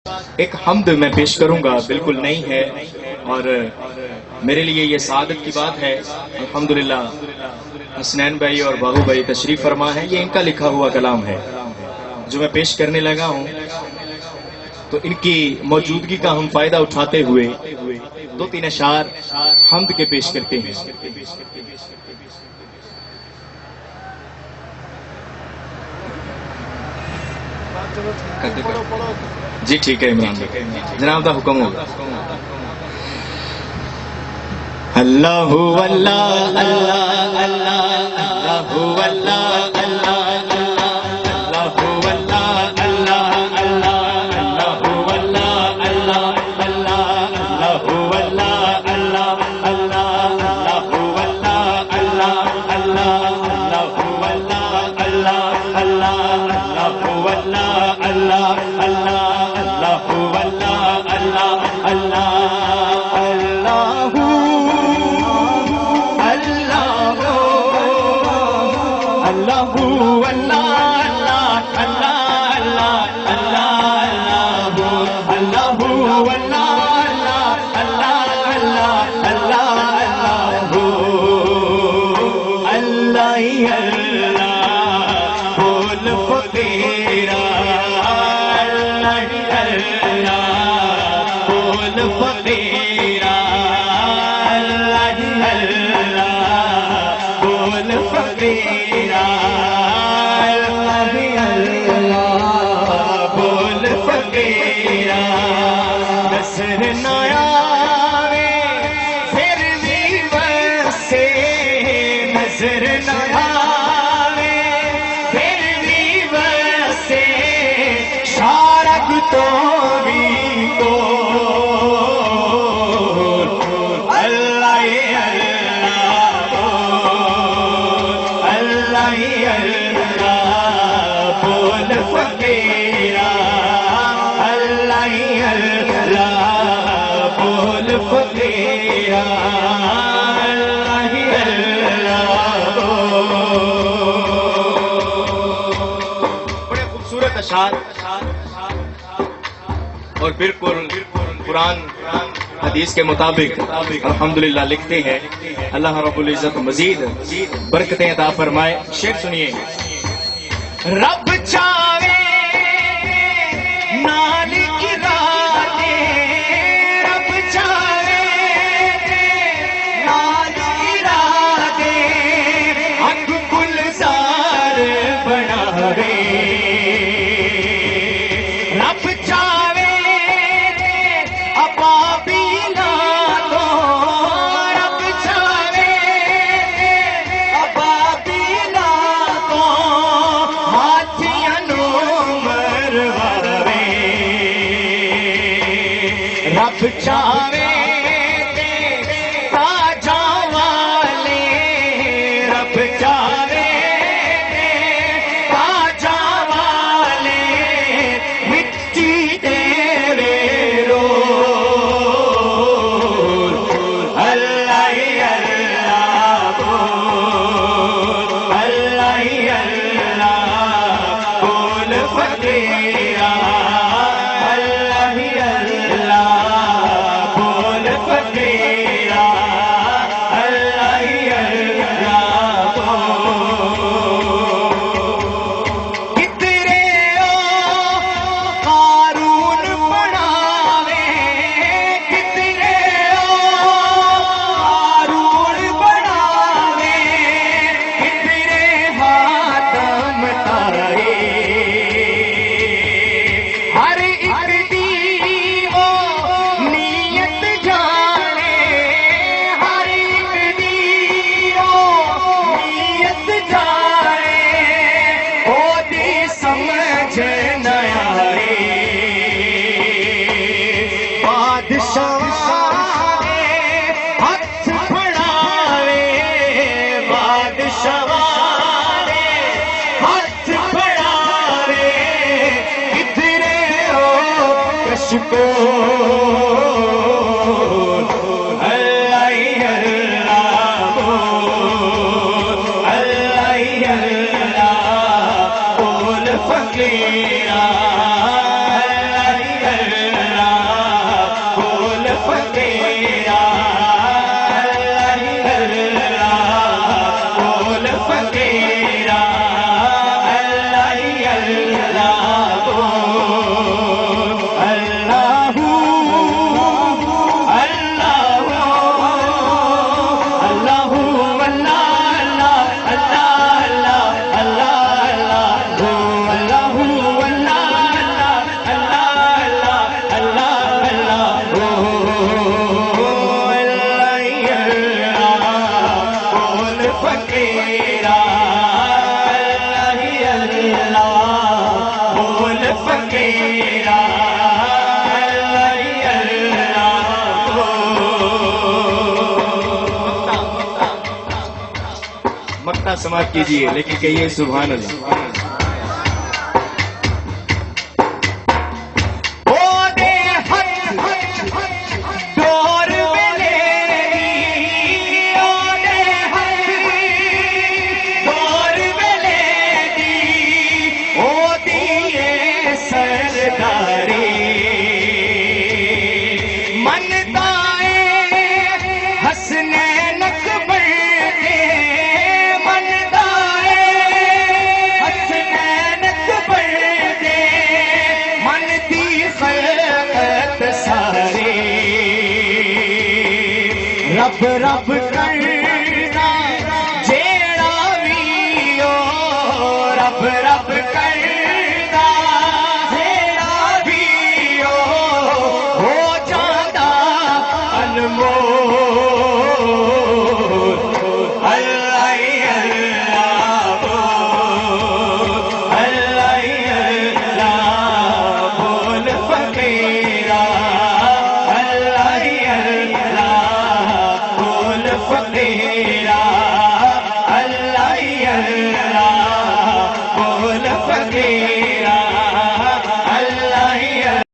ایک حمد میں پیش کروں گا، بالکل نئی ہے اور میرے لیے یہ سعادت کی بات ہے۔ الحمدللہ حسنین بھائی اور باہو بھائی تشریف فرما ہے، یہ ان کا لکھا ہوا کلام ہے جو میں پیش کرنے لگا ہوں، تو ان کی موجودگی کا ہم فائدہ اٹھاتے ہوئے دو تین اشعار حمد کے پیش کرتے ہیں۔ جی ٹھیک ہے عمران بھائی، جناب دا حکم ہوگا۔ اللہ اللہ اللہ اللہ اللہ اللہ اور بالکل قرآن حدیث کے مطابق الحمدللہ لکھتے ہیں۔ اللہ رب العزت مزید برکتیں عطا فرمائے۔ شعر سنیے۔ رب چاہے نال ارادے، رب چاہے نال ارادے، حق گلزار بناوے۔ رب چاہے ابابیلا کو، رب چاہے ابابیلا کو ہاتھیاں نو مرواوے۔ رب چاہے تاجاں والے، رب چاہے تاجاں والے مٹی دے رو۔ اللہ اللہ بول، اللہ اللہ بول فقیرا، اللہ اللہ بول فقیرا، اللہ اللہ بول۔ کترے قارون بناوے، کترے قارون بناوے، کترے حاتم تارے۔ ہر ایک دی وہ نیت جانے، ہر ایک دی وہ نیت جانے، او دی سمجھ نہ آئے۔ بادشاہ ہاتھ بڑھاوے، بادشاہ ہاتھ بڑھاوے، کدھرے ہو کشکو۔ اللہ اللہ بول، اللہ اللہ بول فقیرا، اللہ پردہ سماعت کیجئے لیکن کہیے سبحان اللہ. رب رب کرنا جیڑا بھی ہو، رب رب کرنا جیڑا بھی ہو جانا انمول. اللہ اللہ بول، اللہ اللہ بول فقیرا، فقیرا اللہ اللہ بول فقیرا.